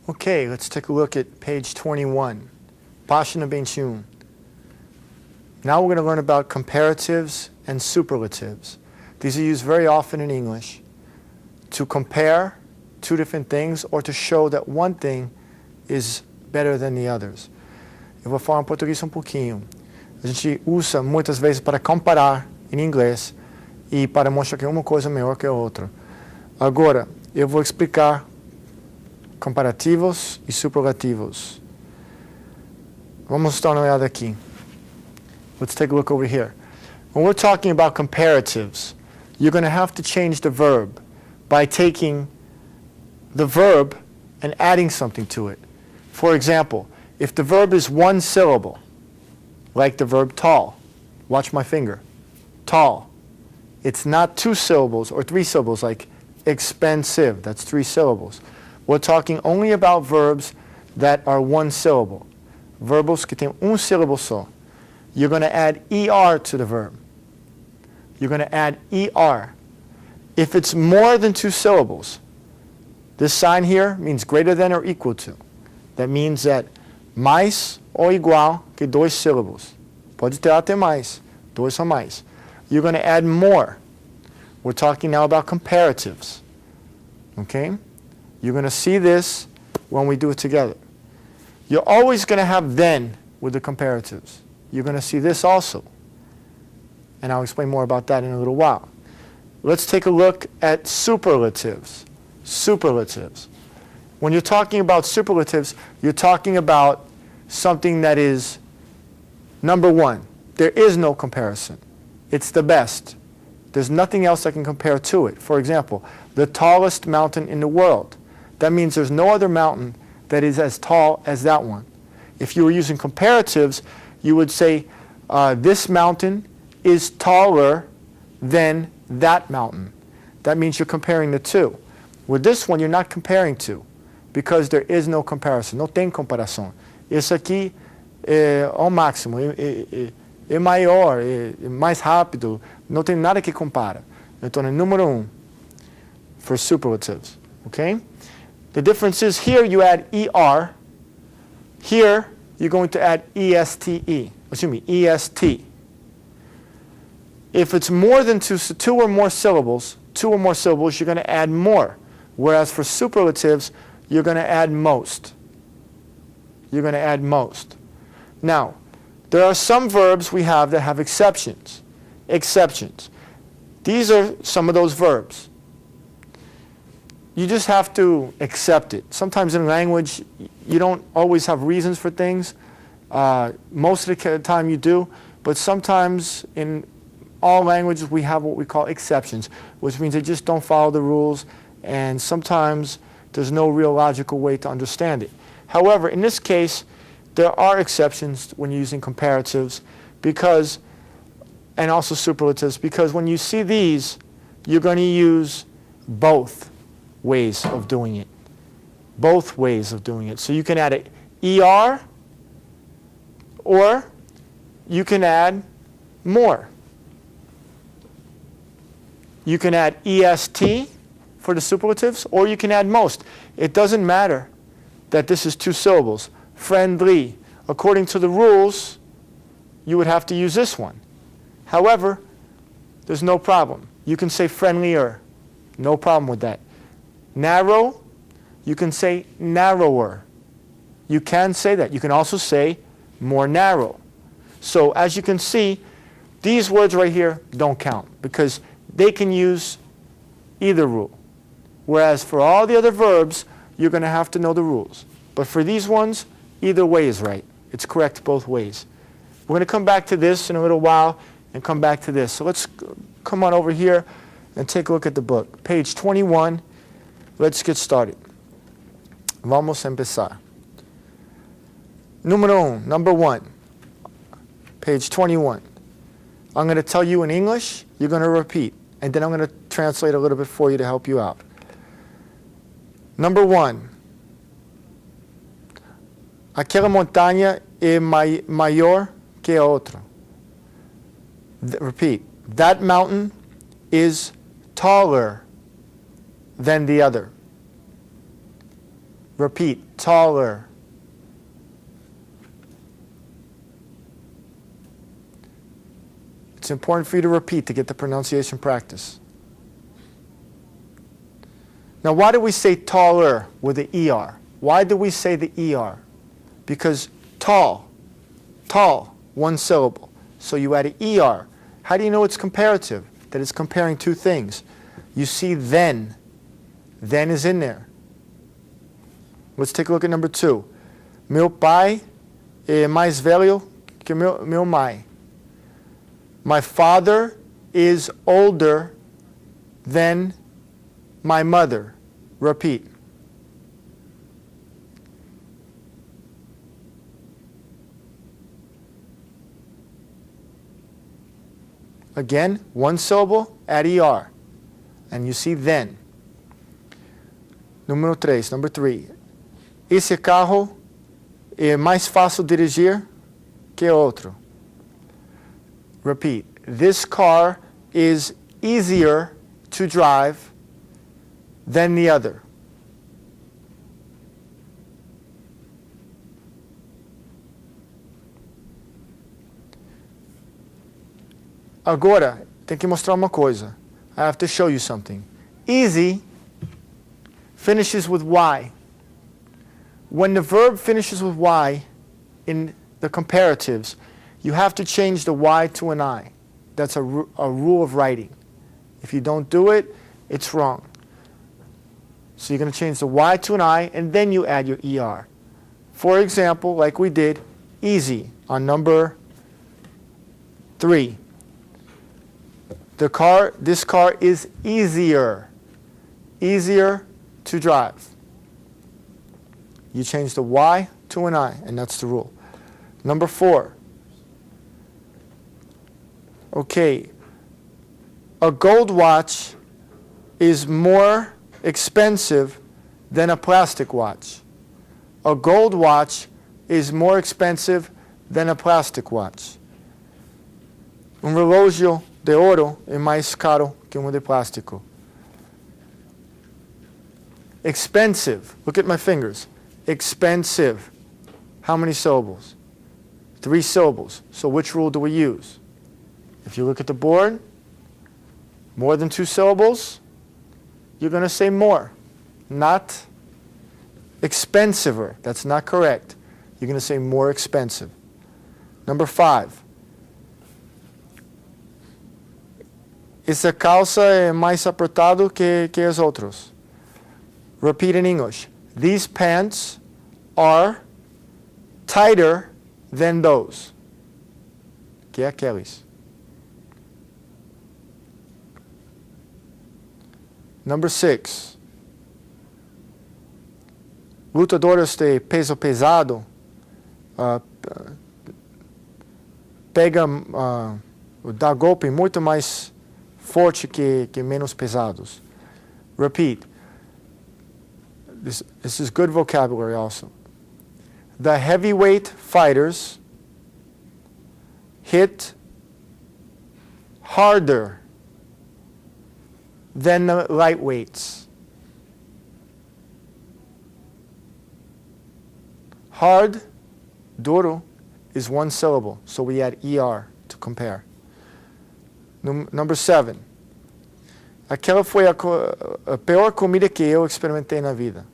Okay, let's take a look at page 21. Página 21. Now we're going to learn about comparatives and superlatives. These are used very often in English to compare two different things or to show that one thing is better than the others. Eu vou falar em português um pouquinho. A gente usa muitas vezes para comparar em inglês e para mostrar que uma coisa é melhor que a outra. Agora, eu vou explicar comparativos e superlativos. Vamos dar uma olhada aqui. Let's take a look over here. When we're talking about comparatives, you're going to have to change the verb by taking the verb and adding something to it. For example, if the verb is one syllable, like the verb tall, watch my finger, tall. It's not two syllables or three syllables like expensive, that's three syllables. We're talking only about verbs that are one syllable. Verbos que têm sílabo só. You're going to add ER to the verb. You're going to add ER. If it's more than two syllables, this sign here means greater than or equal to. That means that mais ou igual que dois sílabos. Pode ter até mais. Dois ou mais. You're going to add more. We're talking now about comparatives. Okay? You're going to see this when we do it together. You're always going to have then with the comparatives. You're going to see this also. And I'll explain more about that in a little while. Let's take a look at superlatives. Superlatives. When you're talking about superlatives, you're talking about something that is number one. There is no comparison. It's the best. There's nothing else that can compare to it. For example, the tallest mountain in the world. That means there's no other mountain that is as tall as that one. If you were using comparatives, you would say this mountain is taller than that mountain. That means you're comparing the two. With this one, you're not comparing two because there is no comparison. Não tem comparação. Esse aqui é ao máximo, é maior, é mais rápido, não tem nada que compara. Então, é número um for superlatives. Okay? The difference is here you add ER. Here you're going to add ESTE. Excuse me, EST. If it's more than two or more syllables, you're going to add more. Whereas for superlatives, you're going to add most. You're going to add most. Now, there are some verbs we have that have exceptions. Exceptions. These are some of those verbs. You just have to accept it. Sometimes in language, you don't always have reasons for things. Most of the time you do, but sometimes in all languages we have what we call exceptions, which means they just don't follow the rules, and sometimes there's no real logical way to understand it. However, in this case, there are exceptions when using comparatives because, and also superlatives, because when you see these, you're going to use both ways of doing it. Both ways of doing it. So you can add an ER or you can add more. You can add EST for the superlatives or you can add most. It doesn't matter that this is two syllables. Friendly. According to the rules, you would have to use this one. However, there's no problem. You can say friendlier. No problem with that. Narrow, you can say narrower. You can say that. You can also say more narrow. So as you can see, these words right here don't count because they can use either rule. Whereas for all the other verbs, you're going to have to know the rules. But for these ones, either way is right. It's correct both ways. We're going to come back to this in a little while and come back to this. So let's come on over here and take a look at the book. Page 21. Let's get started. Vamos empezar. Number one. Page 21. I'm going to tell you in English, you're going to repeat, and then I'm going to translate a little bit for you to help you out. Number one. Aquela montanha é maior que a outra. Repeat. That mountain is taller than the other. Repeat, taller. It's important for you to repeat to get the pronunciation practice. Now, why do we say taller with the ER? Why do we say the ER? Because tall, one syllable. So you add an ER. How do you know it's comparative? That it's comparing two things. You see then. Then is in there. Let's take a look at number 2. Meu pai é mais velho que meu mãe. My father is older than my mother. Repeat. Again, one syllable, add ER. And you see then. Número 3, number 3. Esse carro é mais fácil dirigir que outro. Repeat. This car is easier to drive than the other. Agora, tem que mostrar uma coisa. I have to show you something. Easy finishes with Y. When the verb finishes with Y in the comparatives, you have to change the Y to an I. That's a rule of writing. If you don't do it, it's wrong. So you're going to change the Y to an I, and then you add your ER. For example, like we did, easy on number 3. This car is easier to drive. You change the Y to an I, and that's the rule. Number 4. Okay, a gold watch is more expensive than a plastic watch. A gold watch is more expensive than a plastic watch. Relógio de ouro é mais caro que de plástico. Expensive. Look at my fingers. Expensive. How many syllables? 3 syllables. So which rule do we use? If you look at the board, more than 2 syllables, you're going to say more, not expensiver. That's not correct. You're going to say more expensive. Number 5. Essa calça é mais apertado que as outras. Repeat in English. These pants are tighter than those. Que aqueles. Number 6. Lutadores de peso pesado dá golpe muito mais forte que menos pesados. Repeat. This is good vocabulary also. The heavyweight fighters hit harder than the lightweights. Hard, duro, is 1 syllable, so we add ER to compare. Number 7. Aquela foi a pior comida que eu experimentei na vida.